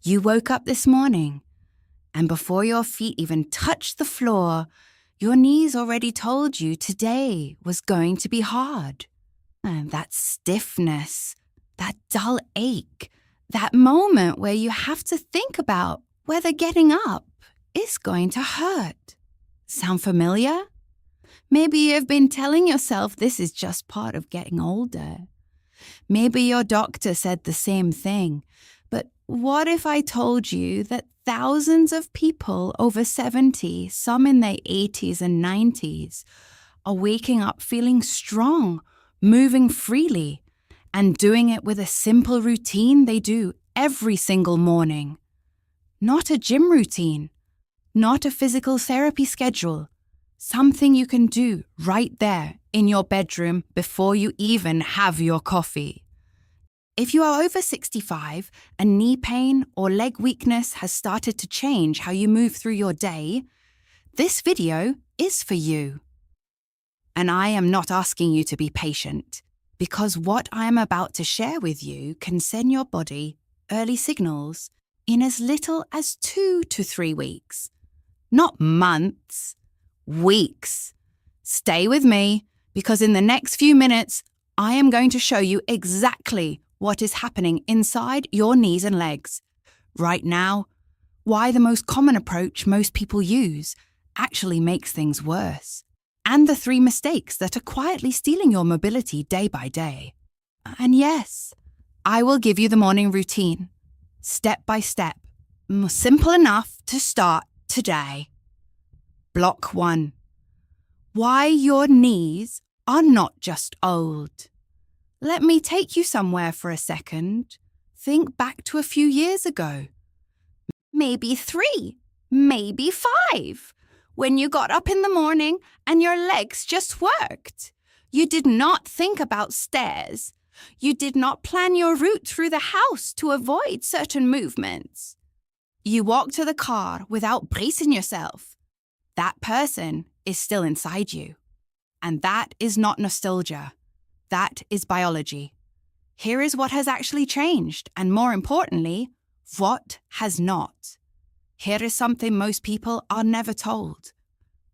You woke up this morning, and before your feet even touched the floor, your knees already told you today was going to be hard. And that stiffness, that dull ache, that moment where you have to think about whether getting up is going to hurt. Sound familiar? Maybe you've been telling yourself this is just part of getting older. Maybe your doctor said the same thing. But what if I told you that thousands of people over 70, some in their 80s and 90s, are waking up feeling strong, moving freely, and doing it with a simple routine they do every single morning? Not a gym routine, not a physical therapy schedule, something you can do right there in your bedroom before you even have your coffee. If you are over 65 and knee pain or leg weakness has started to change how you move through your day, this video is for you. And I am not asking you to be patient, because what I am about to share with you can send your body early signals in as little as 2 to 3 weeks. Not months, weeks. Stay with me, because in the next few minutes, I am going to show you exactly what is happening inside your knees and legs. Right now, why the most common approach most people use actually makes things worse, and the 3 mistakes that are quietly stealing your mobility day by day. And yes, I will give you the morning routine, step by step, simple enough to start today. Block 1. Why your knees are not just old. Let me take you somewhere for a second. Think back to a few years ago. Maybe 3, maybe 5. When you got up in the morning and your legs just worked. You did not think about stairs. You did not plan your route through the house to avoid certain movements. You walked to the car without bracing yourself. That person is still inside you. And that is not nostalgia. That is biology. Here is what has actually changed, and more importantly, what has not. Here is something most people are never told.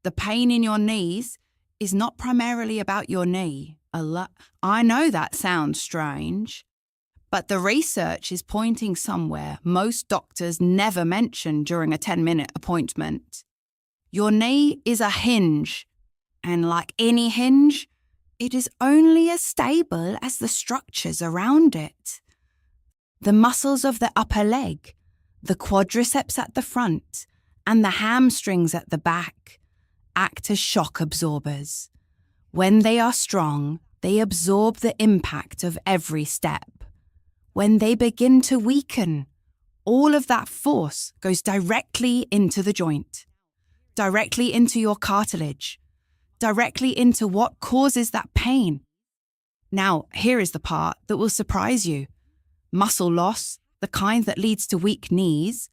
The pain in your knees is not primarily about your knee. I know that sounds strange, but the research is pointing somewhere most doctors never mention during a 10-minute appointment. Your knee is a hinge, and like any hinge, it is only as stable as the structures around it. The muscles of the upper leg, the quadriceps at the front, and the hamstrings at the back act as shock absorbers. When they are strong, they absorb the impact of every step. When they begin to weaken, all of that force goes directly into the joint, directly into your cartilage, directly into what causes that pain. Now, here is the part that will surprise you. Muscle loss, the kind that leads to weak knees,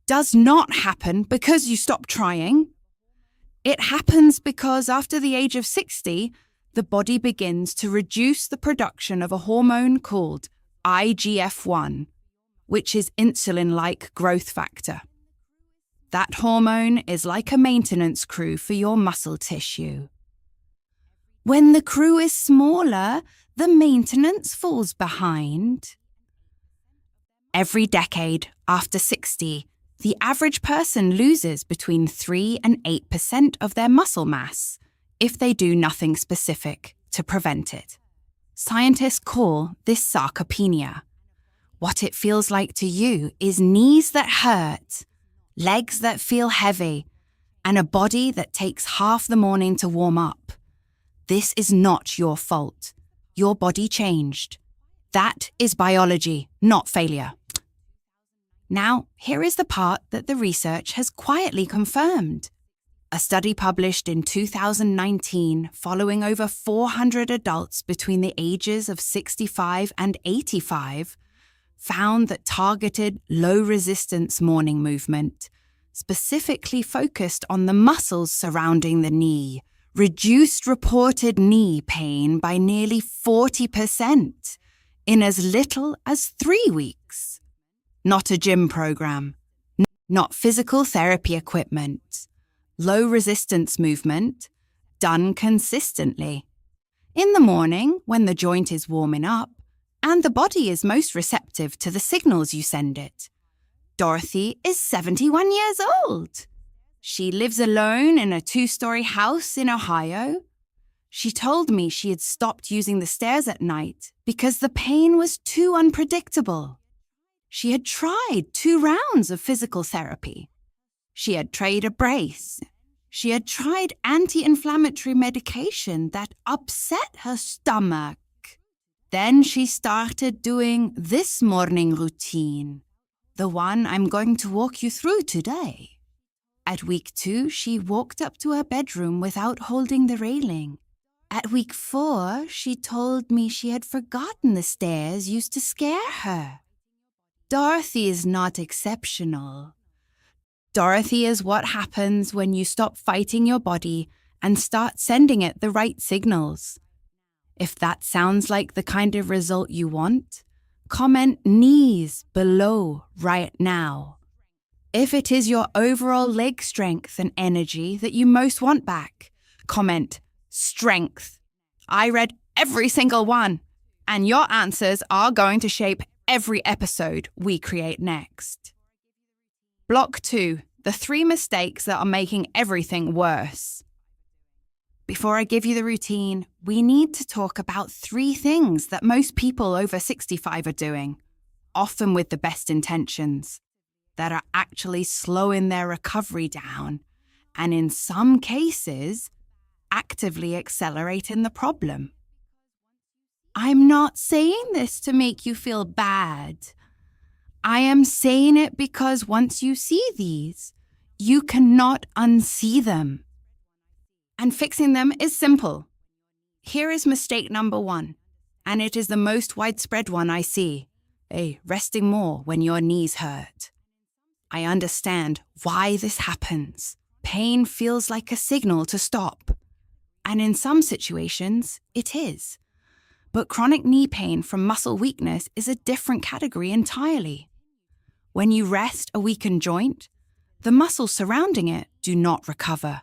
does not happen because you stop trying. It happens because after the age of 60, the body begins to reduce the production of a hormone called IGF-1, which is insulin-like growth factor. That hormone is like a maintenance crew for your muscle tissue. When the crew is smaller, the maintenance falls behind. Every decade after 60, the average person loses between 3 and 8% of their muscle mass if they do nothing specific to prevent it. Scientists call this sarcopenia. What it feels like to you is knees that hurt, legs that feel heavy, and a body that takes half the morning to warm up. This is not your fault. Your body changed. That is biology, not failure. Now, here is the part that the research has quietly confirmed. A study published in 2019 following over 400 adults between the ages of 65 and 85 found that targeted low-resistance morning movement, specifically focused on the muscles surrounding the knee, reduced reported knee pain by nearly 40% in as little as 3 weeks. not a gym program, not physical therapy equipment. Low resistance movement, done consistently. In the morning, when the joint is warming up, and the body is most receptive to the signals you send it. Dorothy is 71 years old. She lives alone in a 2-story house in Ohio. She told me she had stopped using the stairs at night because the pain was too unpredictable. She had tried 2 rounds of physical therapy. She had tried a brace. She had tried anti-inflammatory medication that upset her stomach. Then she started doing this morning routine, the one I'm going to walk you through today. At week 2, she walked up to her bedroom without holding the railing. At week 4, she told me she had forgotten the stairs used to scare her. Dorothy is not exceptional. Dorothy is what happens when you stop fighting your body and start sending it the right signals. If that sounds like the kind of result you want, comment knees below right now. If it is your overall leg strength and energy that you most want back, comment strength. I read every single one, and your answers are going to shape every episode we create next. Block 2, the 3 mistakes that are making everything worse. Before I give you the routine, we need to talk about 3 things that most people over 65 are doing, often with the best intentions, that are actually slowing their recovery down, and in some cases, actively accelerating the problem. I'm not saying this to make you feel bad. I am saying it because once you see these, you cannot unsee them. And fixing them is simple. Here is mistake number 1, and it is the most widespread one I see. Resting more when your knees hurt. I understand why this happens. Pain feels like a signal to stop. And in some situations, it is. But chronic knee pain from muscle weakness is a different category entirely. When you rest a weakened joint, the muscles surrounding it do not recover.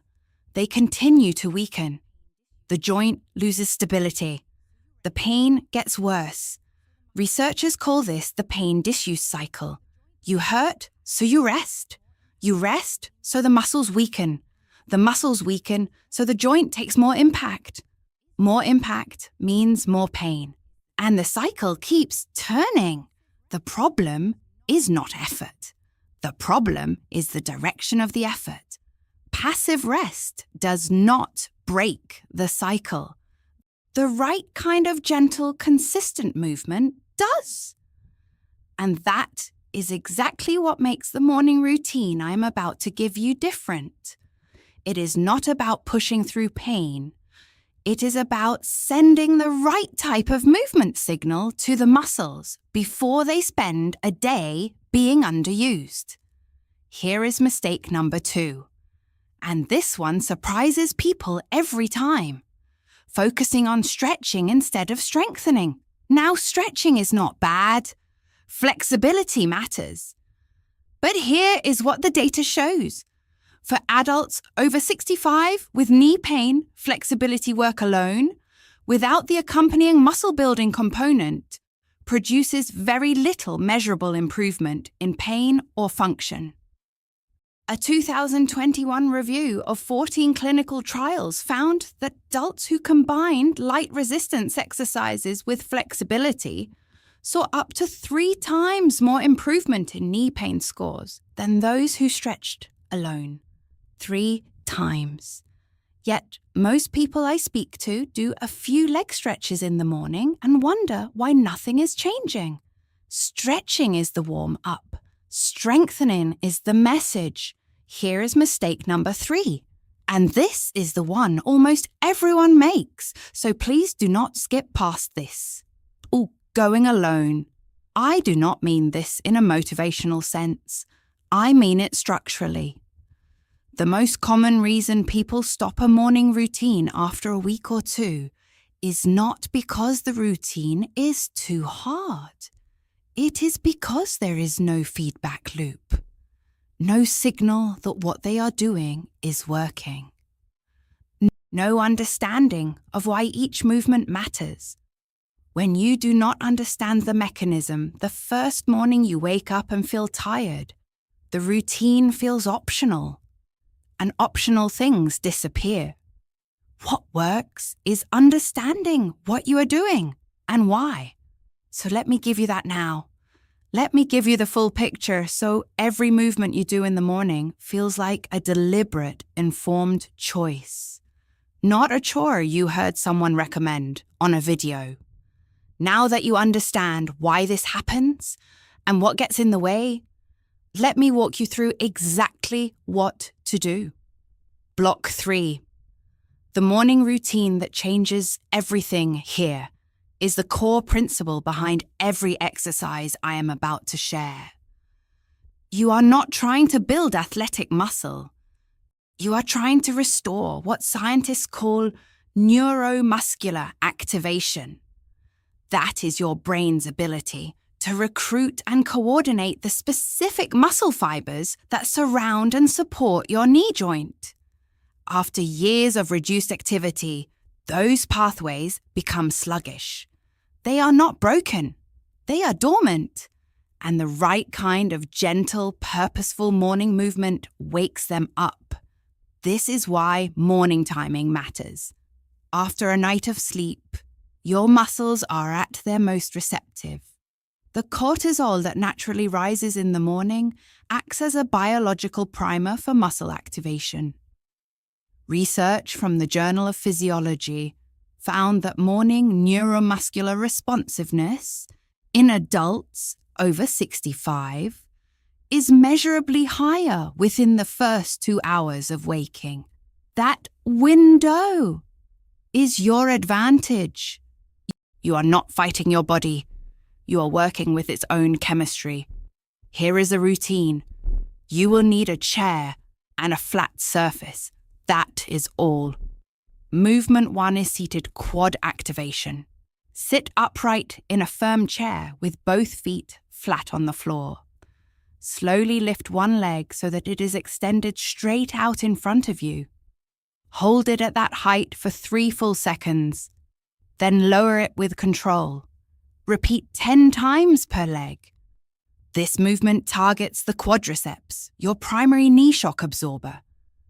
They continue to weaken. The joint loses stability. The pain gets worse. Researchers call this the pain disuse cycle. You hurt, so you rest. You rest, so the muscles weaken. The muscles weaken, so the joint takes more impact. More impact means more pain. And the cycle keeps turning. The problem is not effort. The problem is the direction of the effort. Passive rest does not break the cycle. The right kind of gentle, consistent movement does. And that is exactly what makes the morning routine I'm about to give you different. It is not about pushing through pain. It is about sending the right type of movement signal to the muscles before they spend a day being underused. Here is mistake number 2. And this one surprises people every time. Focusing on stretching instead of strengthening. Now, stretching is not bad. Flexibility matters. But here is what the data shows. For adults over 65 with knee pain, flexibility work alone, without the accompanying muscle building component, produces very little measurable improvement in pain or function. A 2021 review of 14 clinical trials found that adults who combined light resistance exercises with flexibility saw up to 3 times more improvement in knee pain scores than those who stretched alone. 3 times. Yet, most people I speak to do a few leg stretches in the morning and wonder why nothing is changing. Stretching is the warm-up. Strengthening is the message. Here is mistake number 3. And this is the one almost everyone makes, so please do not skip past this. Going alone. I do not mean this in a motivational sense. I mean it structurally. The most common reason people stop a morning routine after a week or 2 is not because the routine is too hard. It is because there is no feedback loop, no signal that what they are doing is working, no understanding of why each movement matters. When you do not understand the mechanism, the first morning you wake up and feel tired, the routine feels optional, and optional things disappear. What works is understanding what you are doing and why. So let me give you that now. Let me give you the full picture so every movement you do in the morning feels like a deliberate, informed choice, not a chore you heard someone recommend on a video. Now that you understand why this happens and what gets in the way, let me walk you through exactly what to do. Block 3. The morning routine that changes everything here is the core principle behind every exercise I am about to share. You are not trying to build athletic muscle. You are trying to restore what scientists call neuromuscular activation. That is your brain's ability to recruit and coordinate the specific muscle fibers that surround and support your knee joint. After years of reduced activity, those pathways become sluggish. They are not broken. They are dormant. And the right kind of gentle, purposeful morning movement wakes them up. This is why morning timing matters. After a night of sleep, your muscles are at their most receptive. The cortisol that naturally rises in the morning acts as a biological primer for muscle activation. Research from the Journal of Physiology found that morning neuromuscular responsiveness in adults over 65 is measurably higher within the first 2 hours of waking. That window is your advantage. You are not fighting your body. You are working with its own chemistry. Here is a routine. You will need a chair and a flat surface. That is all. Movement 1 is seated quad activation. Sit upright in a firm chair with both feet flat on the floor. Slowly lift one leg so that it is extended straight out in front of you. Hold it at that height for 3 full seconds. Then lower it with control. Repeat 10 times per leg. This movement targets the quadriceps, your primary knee shock absorber.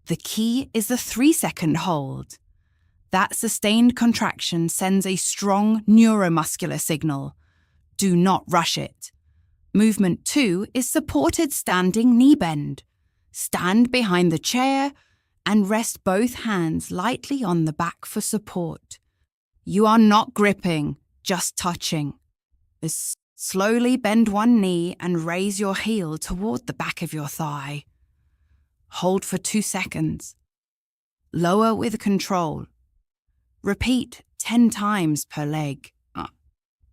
The key is the 3-second hold. That sustained contraction sends a strong neuromuscular signal. Do not rush it. Movement 2 is supported standing knee bend. Stand behind the chair and rest both hands lightly on the back for support. You are not gripping, just touching. Slowly bend one knee and raise your heel toward the back of your thigh. Hold for 2 seconds. Lower with control. Repeat 10 times per leg.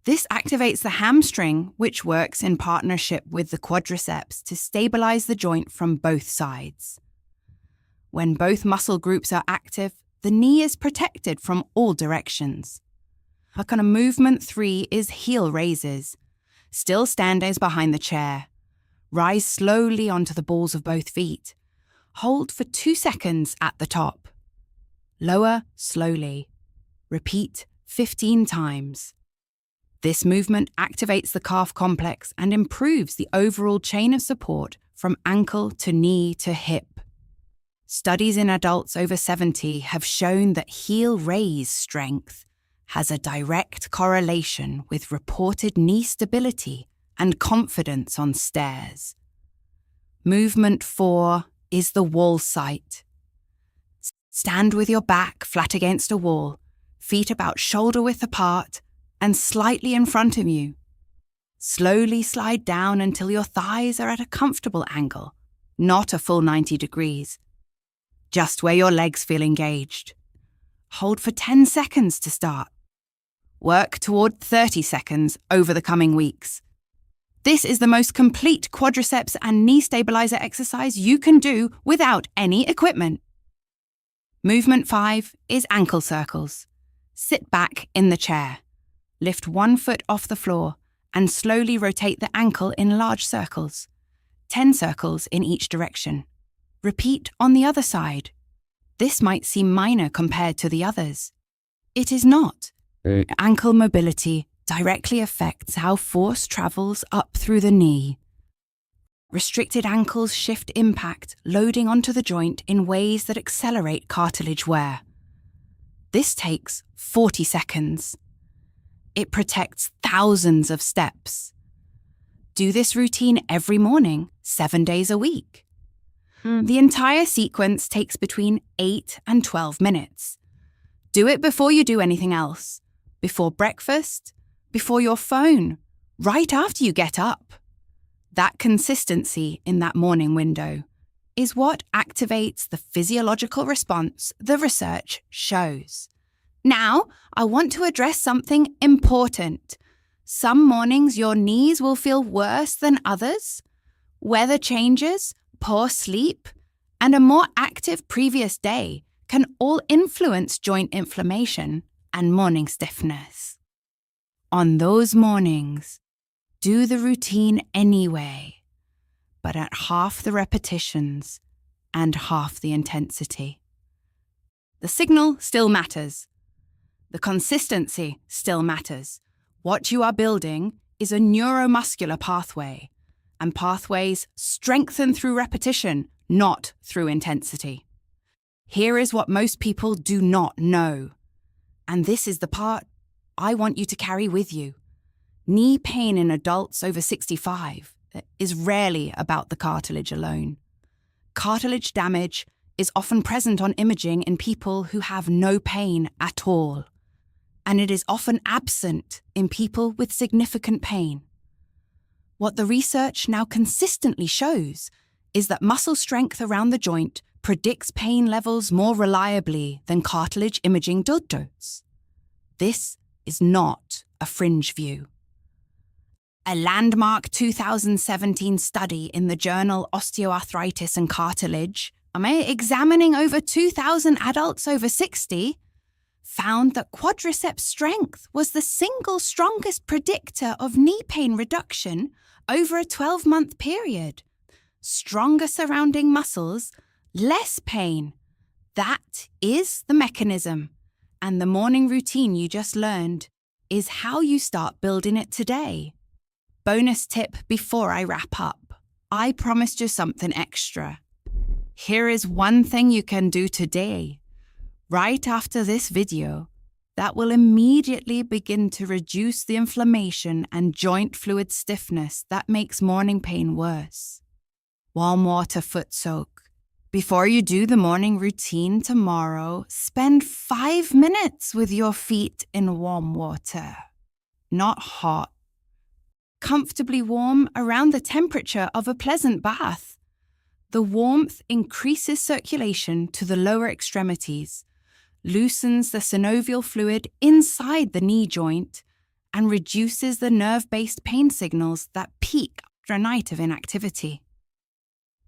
This activates the hamstring, which works in partnership with the quadriceps to stabilize the joint from both sides. When both muscle groups are active, the knee is protected from all directions. Movement 3 is heel raises. Still standing behind the chair. Rise slowly onto the balls of both feet. Hold for 2 seconds at the top. Lower slowly. Repeat 15 times. This movement activates the calf complex and improves the overall chain of support from ankle to knee to hip. Studies in adults over 70 have shown that heel raise strength has a direct correlation with reported knee stability and confidence on stairs. Movement 4 is the wall sight. Stand with your back flat against a wall, feet about shoulder width apart and slightly in front of you. Slowly slide down until your thighs are at a comfortable angle, not a full 90 degrees. Just where your legs feel engaged. Hold for 10 seconds to start. Work toward 30 seconds over the coming weeks. This is the most complete quadriceps and knee stabilizer exercise you can do without any equipment. Movement 5 is ankle circles. Sit back in the chair. Lift one foot off the floor and slowly rotate the ankle in large circles, 10 circles in each direction. Repeat on the other side. This might seem minor compared to the others. It is not. Ankle mobility directly affects how force travels up through the knee. Restricted ankles shift impact loading onto the joint in ways that accelerate cartilage wear. This takes 40 seconds. It protects thousands of steps. Do this routine every morning, 7 days a week. The entire sequence takes between 8 and 12 minutes. Do it before you do anything else, before breakfast, before your phone, right after you get up. That consistency in that morning window is what activates the physiological response the research shows. Now, I want to address something important. Some mornings your knees will feel worse than others. Weather changes, poor sleep, and a more active previous day can all influence joint inflammation and morning stiffness. On those mornings, do the routine anyway, but at half the repetitions and half the intensity. The signal still matters. The consistency still matters. What you are building is a neuromuscular pathway, and pathways strengthen through repetition, not through intensity. Here is what most people do not know, and this is the part I want you to carry with you. Knee pain in adults over 65 is rarely about the cartilage alone. Cartilage damage is often present on imaging in people who have no pain at all, and it is often absent in people with significant pain. What the research now consistently shows is that muscle strength around the joint predicts pain levels more reliably than cartilage imaging does. This is not a fringe view. A landmark 2017 study in the journal Osteoarthritis and Cartilage, examining over 2,000 adults over 60, found that quadriceps strength was the single strongest predictor of knee pain reduction over a 12-month period. Stronger surrounding muscles, less pain. That is the mechanism. And the morning routine you just learned is how you start building it today. Bonus tip before I wrap up. I promised you something extra. Here is one thing you can do today, right after this video, that will immediately begin to reduce the inflammation and joint fluid stiffness that makes morning pain worse. Warm water foot soak. Before you do the morning routine tomorrow, spend 5 minutes with your feet in warm water. Not hot. Comfortably warm around the temperature of a pleasant bath. The warmth increases circulation to the lower extremities, loosens the synovial fluid inside the knee joint, and reduces the nerve-based pain signals that peak after a night of inactivity.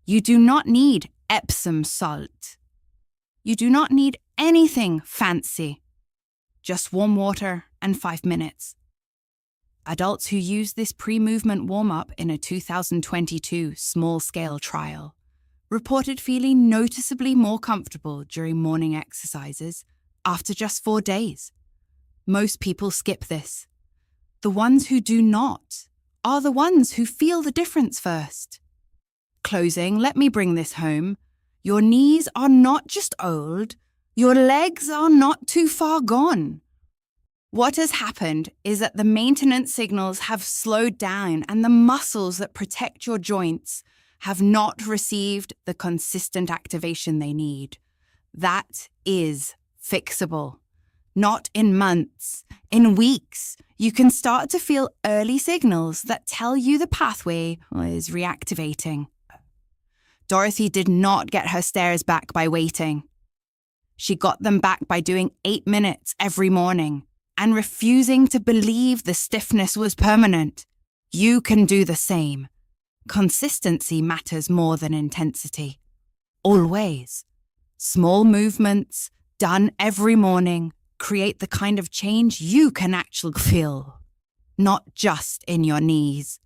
You do not need Epsom salt. You do not need anything fancy. Just warm water and 5 minutes. Adults who used this pre-movement warm-up in a 2022 small-scale trial reported feeling noticeably more comfortable during morning exercises after just 4 days. Most people skip this. The ones who do not are the ones who feel the difference first. Closing, let me bring this home. Your knees are not just old, your legs are not too far gone. What has happened is that the maintenance signals have slowed down and the muscles that protect your joints have not received the consistent activation they need. That is fixable. Not in months, in weeks. You can start to feel early signals that tell you the pathway is reactivating. Dorothy did not get her stairs back by waiting. She got them back by doing 8 minutes every morning and refusing to believe the stiffness was permanent. You can do the same. Consistency matters more than intensity. Always. Small movements, done every morning, create the kind of change you can actually feel. not just in your knees,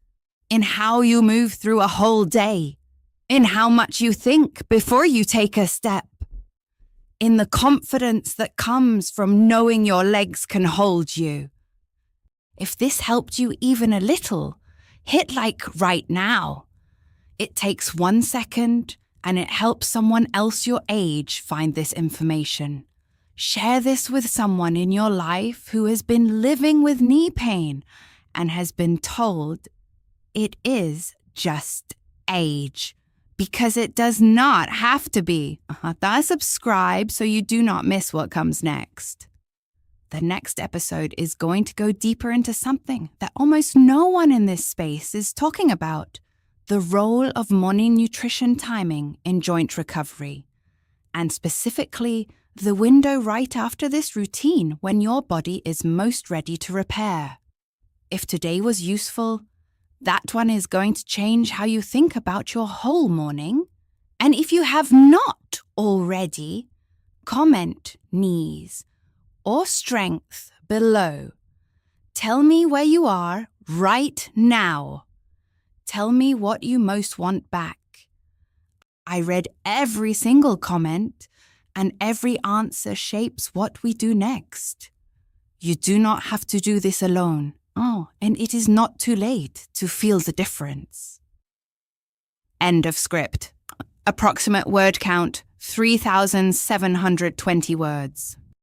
in how you move through a whole day, in how much you think before you take a step, in the confidence that comes from knowing your legs can hold you. If this helped you even a little, hit like right now. It takes 1 second and it helps someone else your age find this information. Share this with someone in your life who has been living with knee pain and has been told it is just age, because it does not have to be. Thus, subscribe so you do not miss what comes next. The next episode is going to go deeper into something that almost no one in this space is talking about: the role of morning nutrition timing in joint recovery, and specifically the window right after this routine when your body is most ready to repair. If today was useful, that one is going to change how you think about your whole morning. And if you have not already, comment knees or strength below. Tell me where you are right now. Tell me what you most want back. I read every single comment, and every answer shapes what we do next. You do not have to do this alone. And it is not too late to feel the difference. End of script. Approximate word count, 3,720 words.